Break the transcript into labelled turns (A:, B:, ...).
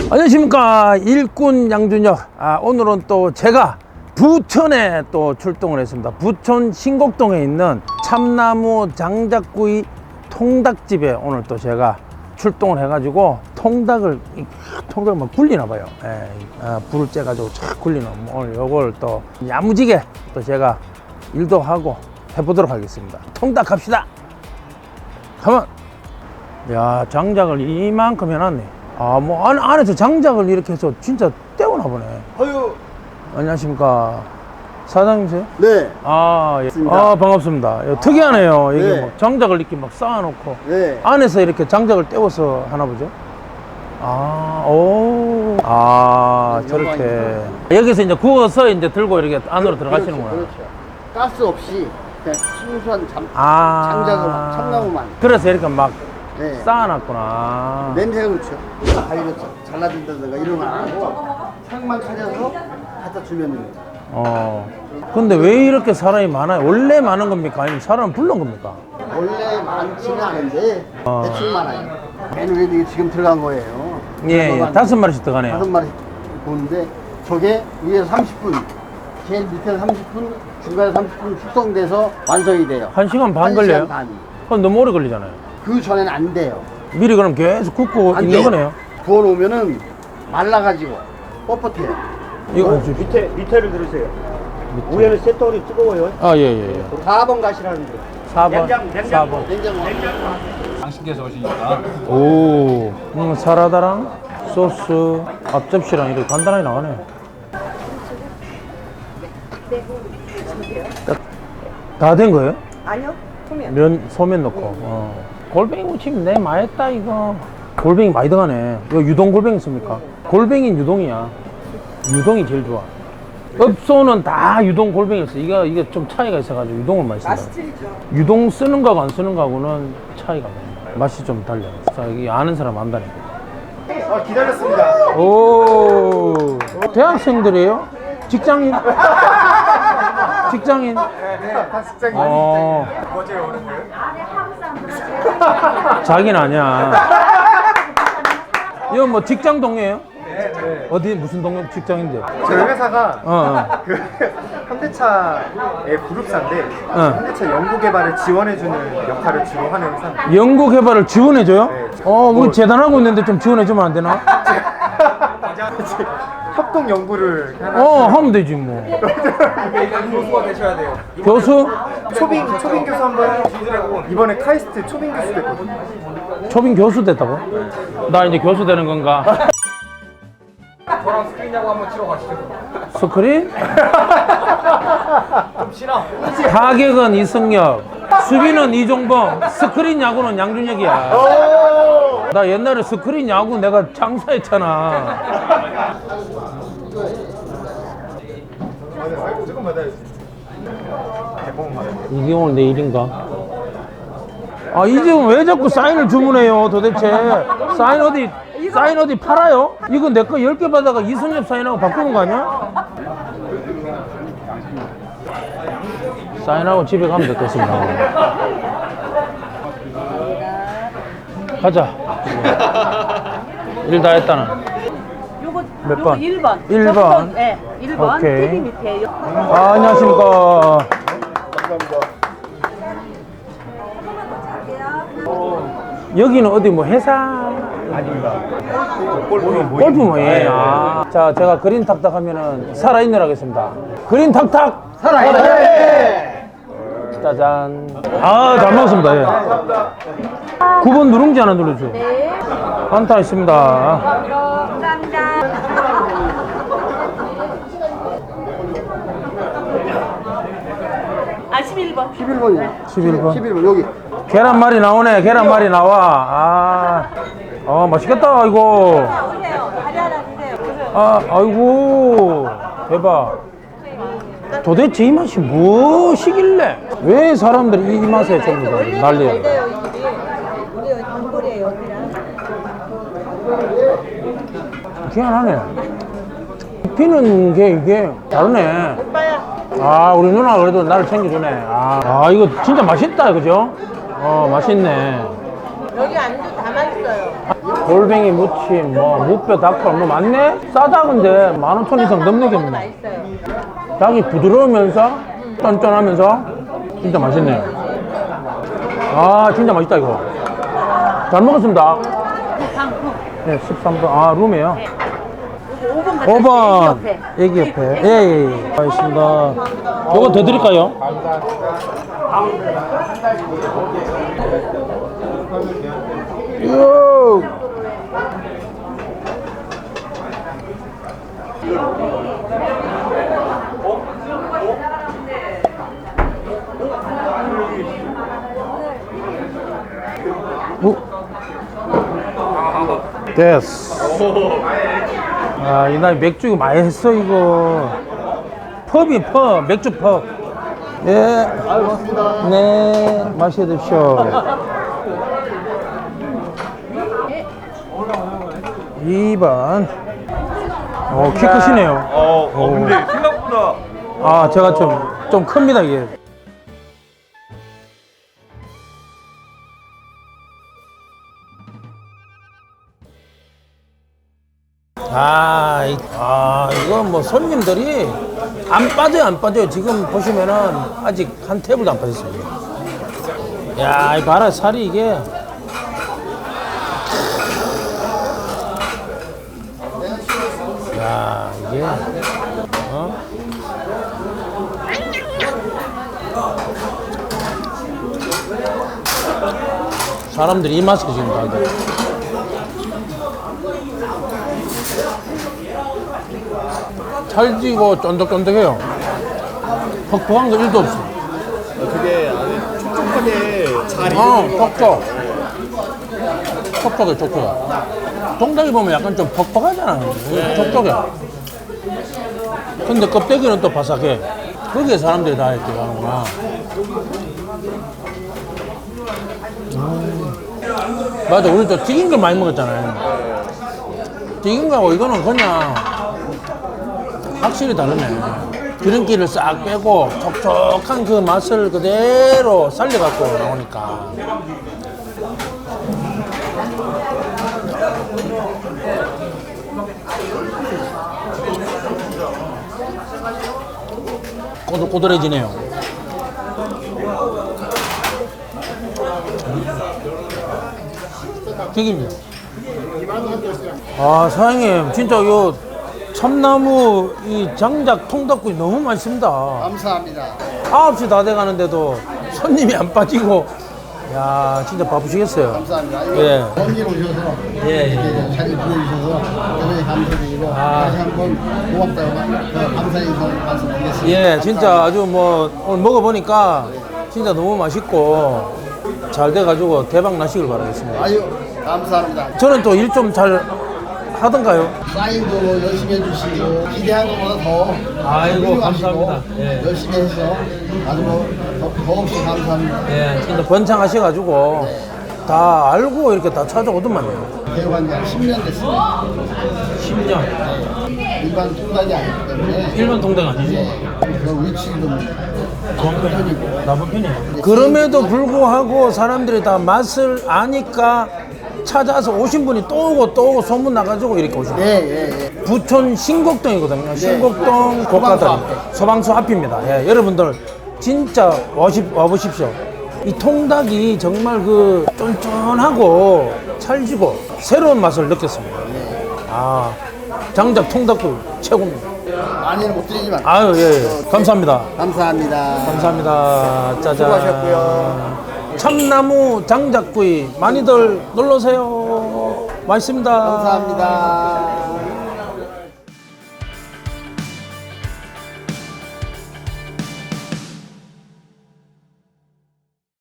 A: 안녕하십니까, 일꾼 양준혁. 오늘은 또 제가 부천에 또 출동을 했습니다. 부천 신곡동에 있는 참나무 장작구이 통닭집에 오늘 또 제가 출동을 해가지고 통닭을 막 굴리나 봐요. 불을 쬐가지고 착 굴리나. 오늘 요걸 또 야무지게 또 제가 일도 하고 해보도록 하겠습니다. 통닭 갑시다. 가만. 야, 장작을 이만큼 해놨네. 뭐 안에서 장작을 이렇게 해서 진짜 떼우나 보네.
B: 아유.
A: 안녕하십니까, 사장님이세요?
B: 네.
A: 예.
B: 맞습니다.
A: 반갑습니다. 특이하네요. 이게
B: 네.
A: 뭐 장작을 이렇게 막 쌓아놓고
B: 네.
A: 안에서 이렇게 장작을 떼워서 하나 보죠. 저렇게 여기서 이제 구워서 이제 들고 이렇게 안으로 들어가시는구나.
B: 그렇죠. 가스 없이 그냥 순수한 장작으로 참나무만.
A: 그래서 이렇게 막
B: 네.
A: 쌓아놨구나.
B: 냄새가 그렇죠. 다리를 잘라준다든가 이런 거 안 하고 상만 찾아서 갖다 주면 됩니다.
A: 근데 왜 이렇게 사람이 많아요? 원래 많은 겁니까? 아니면 사람 불러온 겁니까?
B: 원래 많지는 않은데 대충 많아요. 맨 위에 이게 지금 들어간 거예요.
A: 예, 5마리씩 들어가네요.
B: 5마리 보는데 저게 위에서 30분, 제일 밑에서 30분, 중간에 30분 숙성돼서 완성이 돼요.
A: 1시간 반 걸려요? 그럼 너무 오래 걸리잖아요.
B: 그 전에는 안 돼요.
A: 미리 그럼 계속 굽고
B: 안
A: 있는
B: 돼요.
A: 거네요.
B: 구워 놓으면은 말라가지고 뻣뻣해요.
A: 이거
C: 밑에를 들으세요. 위에는 쇠돌이 뜨거워요.
A: 예.
B: 4번 가시라는 거.
A: 4번.
C: 냉장고.
A: 4번.
B: 냉장고.
C: 당신께서 오시니까.
A: 오, 사라다랑 소스, 앞접시랑 이렇게 간단하게 나가네. 다 된 거예요?
D: 아니요, 소면.
A: 소면 넣고. 골뱅이 무침 내 맛있다 이거. 골뱅이 많이 들어가네. 이거 유동 골뱅이 있습니까? 골뱅이는 유동이야. 유동이 제일 좋아. 업소는 다 유동 골뱅이 써. 이게 좀 차이가 있어가지고 유동을 많이 쓴다.
D: 맛이 틀리죠.
A: 유동 쓰는 거하고 안 쓰는 거하고는 차이가 나요. 맛이 좀 달라요. 자, 이게 아는 사람 안다니까.
C: 기다렸습니다.
A: 오, 대학생들이에요? 직장인? 직장인?
C: 네, 다 직장인. 어제 오는 거예요?
A: 자기는 아니야. 이거 뭐 직장 동료예요?
C: 네.
A: 어디 무슨 동료 직장인데?
C: 저희 회사가
A: 그
C: 현대차의 그룹사인데 현대차 연구 개발을 지원해주는 역할을 주로 하는 회사입니다.
A: 연구 개발을 지원해줘요?
C: 네.
A: 우리 재단하고 있는데 좀 지원해주면 안 되나?
C: 협동 연구를
A: 하면 되지 뭐.
C: 교수가 되셔야 돼요.
A: 교수?
C: 초빙 교수 한번 이번에 카이스트 초빙 교수 됐거든요.
A: 초빙 교수 됐다고? 나 이제 교수 되는 건가?
C: 저랑 스크린 야구 한번 치러 가시죠.
A: 스크린?
C: 좀 싫어.
A: 타격은 이승엽, 수비는 이종범, 스크린 야구는 양준혁이야. 나 옛날에 스크린 야구 내가 장사했잖아.
C: 조금 받아야지.
A: 이게 오늘 내 일인가? 이제 왜 자꾸 사인을 주문해요 도대체? 사인 어디 팔아요? 이거 내 거 10개 받아가 이승엽 사인하고 바꾸는 거 아니야? 사인하고 집에 가면 됐겠습니다. 가자. 일 다 했다는. 몇 번?
D: 1번.
A: 1번.
D: 네, 1번.
A: 오케이.
D: TV 밑에.
A: 안녕하십니까. 여기는 어디 뭐 회사?
C: 아닙니다.
A: 골프 모임. 자, 제가 그린 탁탁 하면은 살아있는 하겠습니다. 그린 탁탁! 살아있네! 짜잔. 잘 먹었습니다. 예. 9번 누룽지 하나 눌러주세요.
D: 네.
A: 한타 있습니다.
D: 감사합니다. 아, 11번.
B: 11번이요.
A: 11번.
B: 11번 여기.
A: 계란말이 나오네. 계란말이 나와. 맛있겠다, 이거.
D: 오세요. 다리 하나 주세요.
A: 아이고. 대박. 도대체 이 맛이 무엇이길래? 왜 사람들이 이 맛에 전부 다 난리야?
D: 우리 단골이에요.
A: 희한하네. 피는 게 이게 다르네.
D: 오빠야.
A: 우리 누나 그래도 나를 챙겨주네. 이거 진짜 맛있다, 그죠? 맛있네.
D: 여기 안주 다 맛있어요.
A: 골뱅이 무침, 뭐 무뼈 닭발 뭐 많네? 싸다 근데 15,000원 이상 넘는 게 없네.
D: 맛있어요.
A: 닭이 부드러우면서 쫀쫀하면서 진짜 맛있네요. 아 진짜 맛있다 이거. 잘 먹었습니다. 네 13번. 아 룸이에요. 5번 애기 옆에. 예. 알겠습니다. 요거 더 드릴까요? 요. 됐어. 아, 이 나이 맥주 이거 많이 했어, 이거. 펍이 펍, 맥주 펍. 예.
B: 고맙습니다.
A: 네, 마셔 드십시오. 2번. 키 크시네요.
C: 근데 생각보다
A: 아, 제가 좀 큽니다, 이게. 이거 뭐 손님들이 안 빠져요. 지금 보시면은 아직 한 테이블도 안 빠졌어요. 야, 이 봐라, 살이 이게. 야, 이게. 사람들이 이 마스크 지금 다들. 찰지고 쫀득쫀득해요. 퍽퍽한 거 1도 없어.
C: 되게 안에 촉촉하게 잘
A: 촉촉. 촉촉해. 통닭이 보면 약간 좀 퍽퍽하잖아. 촉촉해. 근데 껍데기는 또 바삭해. 거기에 사람들이 다 이렇게 가는구나. 맞아, 우리 또 튀긴 걸 많이 먹었잖아요. 튀긴 거하고 이거는 그냥 확실히 다르네. 기름기를 싹 빼고 촉촉한 그 맛을 그대로 살려갖고 나오니까. 꼬들꼬들해지네요. 튀김이요. 아, 사장님, 진짜 요 참나무 이 장작 통닭구이 너무 맛있습니다.
B: 감사합니다.
A: 9시 다 돼가는데도 손님이 안 빠지고, 야, 진짜 바쁘시겠어요.
B: 감사합니다. 이거
A: 예.
B: 먼 길 오셔서
A: 예,
B: 이렇게 자리 보내주셔서 대단히 감사드리고 다시 한번 고맙다고 감사 인사 말씀드리겠습니다.
A: 예, 진짜 아주 뭐 오늘 먹어보니까 진짜 너무 맛있고 잘 돼가지고 대박 나시길 바라겠습니다.
B: 아유 감사합니다.
A: 저는 또 일 좀 잘 하던가요?
B: 사인도 열심히 해주시고 기대한 것보다 더
A: 아이고,
B: 훌륭하시고
A: 감사합니다. 예.
B: 열심히 해서 아주 더없이 감사합니다.
A: 예, 진짜 번창하셔가지고 다 알고 이렇게 다 찾아오더만요.
B: 개업한 지 한 10년 됐습니다.
A: 10년.
B: 일반 통닭이 아니기 때문에
A: 일반 동닭 아니죠?
B: 그 위치도 좋은 편이고
A: 나쁜 편이에요. 그럼에도 불구하고 사람들이 다 맛을 아니까 찾아서 오신 분이 또 오고 소문 나가지고 이렇게 오시는 거예요.
B: 예.
A: 부천 신곡동이거든요. 신곡동 고가다리 소방서 앞입니다. 예, 여러분들 진짜 와보십시오. 이 통닭이 정말 그 쫀쫀하고 찰지고 새로운 맛을 느꼈습니다. 아, 장작 통닭도 최고입니다.
B: 많이는 못 드리지만
A: 아유, 예. 감사합니다.
B: 감사합니다.
A: 감사합니다. 짜잔.
B: 수고하셨고요.
A: 참나무 장작구이 많이들 놀러오세요. 맛있습니다.
B: 감사합니다.